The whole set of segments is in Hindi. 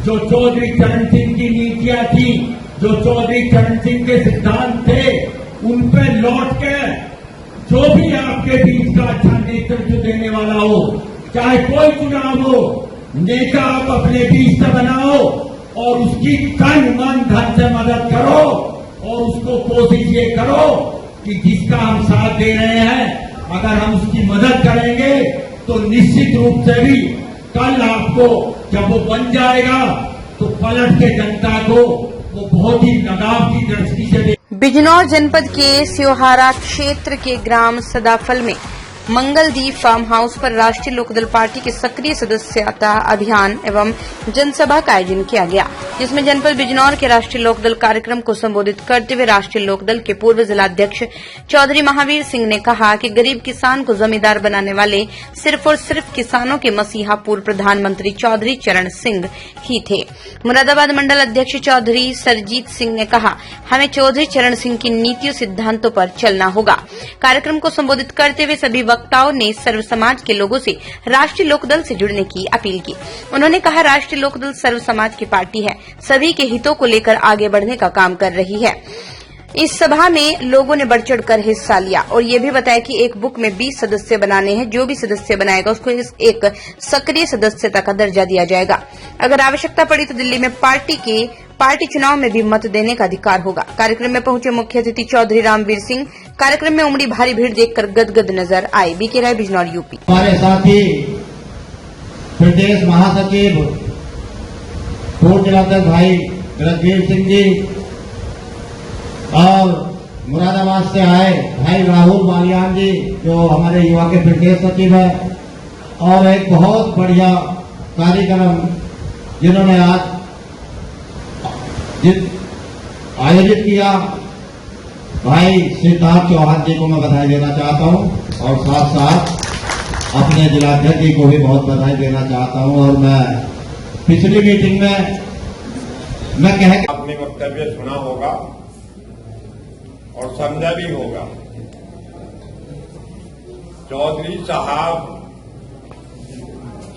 जो चौधरी चरण सिंह की नीतियां थी, जो चौधरी चरण सिंह के सिद्धांत थे, उन पे लौट के जो भी आपके बीच का अच्छा नेतृत्व देने वाला हो, चाहे कोई चुनाव हो, नेता आप अपने बीच से बनाओ और उसकी तन मन धन से मदद करो और उसको कोशिश ये करो कि जिसका हम साथ दे रहे हैं, अगर हम उसकी मदद करेंगे तो निश्चित रूप से भी कल आपको जब वो बन जाएगा तो पलट के जनता को वो बहुत ही लगाव की दृष्टि से बिजनौर जनपद के स्योहारा क्षेत्र के ग्राम सदाफल में मंगलदीप फार्म हाउस पर राष्ट्रीय लोकदल पार्टी के सक्रिय सदस्यता अभियान एवं जनसभा का आयोजन किया गया, जिसमें जनपद बिजनौर के राष्ट्रीय लोकदल कार्यक्रम को संबोधित करते हुए राष्ट्रीय लोकदल के पूर्व जिलाध्यक्ष चौधरी महावीर सिंह ने कहा कि गरीब किसान को जमींदार बनाने वाले सिर्फ और सिर्फ किसानों के मसीहा पूर्व प्रधानमंत्री चौधरी चरण सिंह ही थे। मुरादाबाद मंडल अध्यक्ष चौधरी सरजीत सिंह ने कहा, हमें चौधरी चरण सिंह की नीतियों सिद्धांतों पर चलना होगा। कार्यक्रम को संबोधित करते हुए सभी वक्ताओं ने सर्व समाज के लोगों से राष्ट्रीय लोकदल से जुड़ने की अपील की। उन्होंने कहा, राष्ट्रीय लोकदल सर्व समाज की पार्टी है, सभी के हितों को लेकर आगे बढ़ने का काम कर रही है। इस सभा में लोगों ने बढ़ चढ़कर हिस्सा लिया और ये भी बताया कि एक बुक में 20 सदस्य बनाने हैं, जो भी सदस्य बनाएगा उसको एक सक्रिय सदस्यता का दर्जा दिया जाएगा। अगर आवश्यकता पड़ी तो दिल्ली में पार्टी चुनाव में भी मत देने का अधिकार होगा। कार्यक्रम में पहुंचे मुख्य अतिथि चौधरी रामवीर सिंह कार्यक्रम में उमड़ी भारी भीड़ देखकर गदगद नजर आए। बीके राय, बिजनौर, यूपी। हमारे साथी प्रदेश महासचिव पूर्व जिलाध्यक्ष भाई रघुवीर सिंह जी और मुरादाबाद से आए भाई राहुल बालियान जी, जो हमारे युवा के प्रदेश सचिव है, और एक बहुत बढ़िया कार्यक्रम जिन्होंने आज आयोजित किया, भाई सिद्धार्थ चौहान जी को मैं बधाई देना चाहता हूं और साथ साथ अपने जिलाध्यक्ष जी को भी बहुत बधाई देना चाहता हूं। और मैं पिछली मीटिंग में आपने वक्तव्य सुना होगा और समझा भी होगा। चौधरी साहब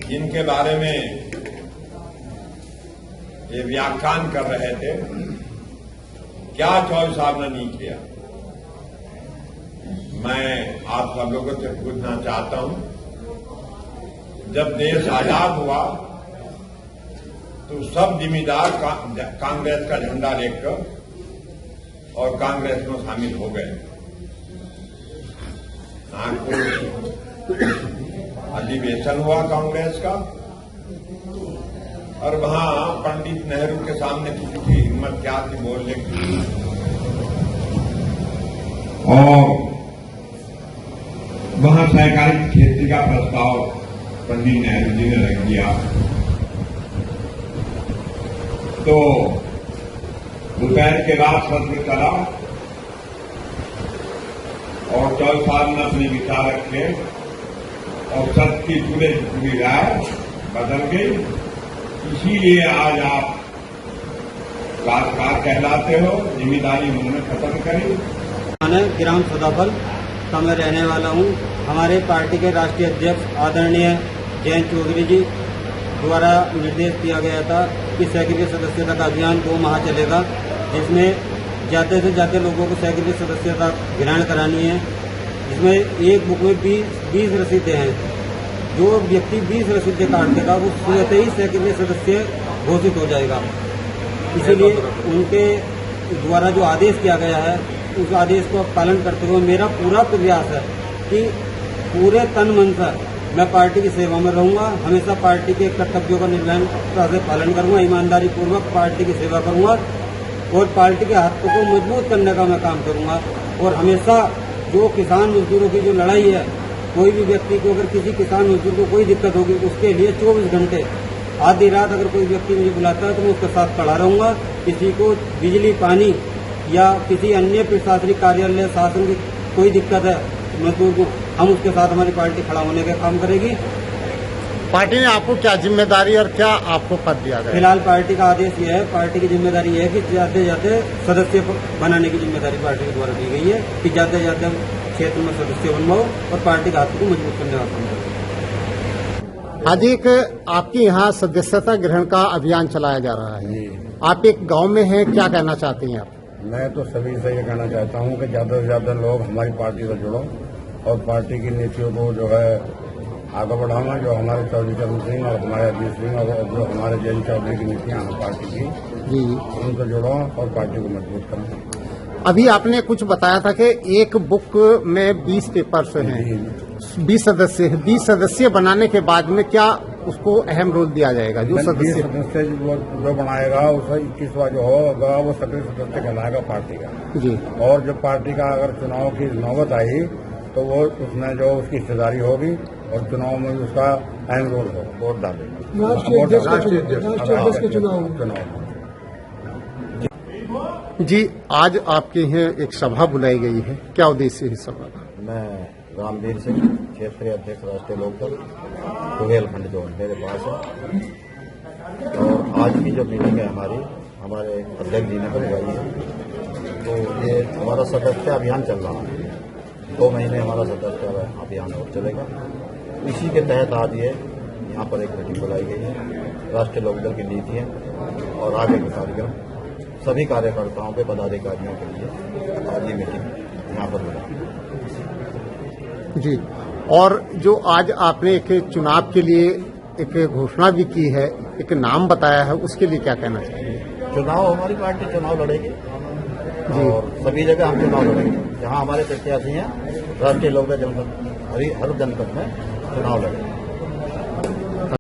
जिनके बारे में ये व्याख्यान कर रहे थे, क्या चौधरी साहब ने नहीं किया, मैं आप सब लोगों से पूछना चाहता हूं। जब देश आजाद हुआ तो सब जिम्मेदार कांग्रेस का झंडा लेकर और कांग्रेस में शामिल हो गए। नागपुर अधिवेशन हुआ कांग्रेस का और वहां पंडित नेहरू के सामने किसी की हिम्मत क्या थी बोलने की, और वहां सहकारी खेती का प्रस्ताव पंडित नेहरू जी ने रख दिया। तो दोपहर के बाद सत्र चला और चौधरी साहब ने अपने विचार रखे और सत्र की पूरी राय बदल गई। इसीलिए आज आप राजकार कहलाते हो, जिम्मेदारी उन्होंने खत्म करी। मैं ग्राम सदाफल का मैं रहने वाला हूँ। हमारे पार्टी के राष्ट्रीय अध्यक्ष आदरणीय जयंत चौधरी जी द्वारा निर्देश दिया गया था कि सक्रिय सदस्यता का अभियान 2 माह चलेगा, जिसमें ज्यादा से ज्यादा लोगों को सक्रिय सदस्यता ग्रहण करानी है। जिसमें एक बुक में 20 रसीदें हैं। जो व्यक्ति 20 रसीदें काट देगा वो स्वतः ही सक्रिय सदस्य घोषित हो जाएगा। इसीलिए उनके द्वारा जो आदेश किया गया है उस आदेश को पालन करते हुए मेरा पूरा प्रयास है कि पूरे तन मन से मैं पार्टी की सेवा में रहूंगा, हमेशा पार्टी के कर्तव्यों का निर्वहन से पालन करूंगा, ईमानदारी पूर्वक पार्टी की सेवा करूंगा और पार्टी के हाथों को मजबूत करने का मैं काम करूंगा। और हमेशा जो किसान मजदूरों की जो लड़ाई है, कोई भी व्यक्ति को अगर किसी किसान मजदूर को कोई दिक्कत होगी उसके लिए 24 घंटे आधी रात अगर कोई व्यक्ति मुझे बुलाता है तो मैं उसके साथ खड़ा रहूंगा। किसी को बिजली, पानी या किसी अन्य प्रशासनिक कार्यालय, शासन की कोई दिक्कत है मजदूर को, हम उसके साथ हमारी पार्टी खड़ा होने का काम करेगी। पार्टी ने आपको क्या जिम्मेदारी और क्या आपको पद दिया गया? फिलहाल पार्टी का आदेश यह है, पार्टी की जिम्मेदारी यह है कि ज्यादा से ज्यादा सदस्य बनाने की जिम्मेदारी पार्टी के द्वारा दी गई है कि ज्यादा से ज्यादा क्षेत्र में सदस्य बनवाओ और पार्टी के हाथ को मजबूत करने का काम करो। आज एक आपके यहाँ सदस्यता ग्रहण का अभियान चलाया जा रहा है। आप एक गांव में हैं, क्या कहना चाहते हैं आप? मैं तो सभी से ये कहना चाहता हूँ कि ज्यादा से ज्यादा लोग हमारी पार्टी से जुड़ो और पार्टी की नीतियों को जो है आगे बढ़ाना। जो हमारे चौधरी चरण सिंह और हमारे अजीत सिंह और जो हमारे जयंत चौधरी की नीतियां हैं पार्टी की, जी उनसे जुड़ो और पार्टी को मजबूत करो। अभी आपने कुछ बताया था कि एक बुक में 20 पेपर्स हैं, 20 सदस्य 20 सदस्य बनाने के बाद में क्या उसको अहम रोल दिया जाएगा? जो सदस्य जो बनाएगा उसका 21वां जो होगा वो सक्रिय सदस्य कहलाएगा पार्टी का जी। और जब पार्टी का अगर चुनाव की नौबत आई तो वो उसमें जो उसकी हिस्सेदारी होगी और चुनाव में उसका अहम रोल हो, वोट डालेगा राष्ट्रीय अध्यक्ष के चुनाव। जी, आज आपके यहाँ एक सभा बुलाई गई है, क्या उद्देश्य है सभा का? मैं रामवीर सिंह, क्षेत्रीय अध्यक्ष राष्ट्रीय लोकदल बुंदेलखंड जो मेरे पास है। और आज की जो मीटिंग है हमारे अध्यक्ष जी ने बुलवाई है। तो ये हमारा सदस्य अभियान चल रहा है, 2 महीने हमारा सदस्य अभियान और चलेगा। इसी के तहत आज ये यहाँ पर एक मीटिंग बुलाई गई है, राष्ट्रीय लोकदल की नीति है और आगे के कार्यक्रम सभी कार्यकर्ताओं के पदाधिकारियों के लिए आज ये मीटिंग यहाँ पर बुलाई जी। और जो आज आपने एक चुनाव के लिए एक घोषणा भी की है, एक नाम बताया है, उसके लिए क्या कहना चाहिए? चुनाव हमारी पार्टी चुनाव लड़ेगी और सभी जगह हम चुनाव लड़ेंगे। जहाँ हमारे प्रत्याशी हैं राष्ट्रीय लोकदल जनपद हर जनपद में चुनाव लड़ेंगे।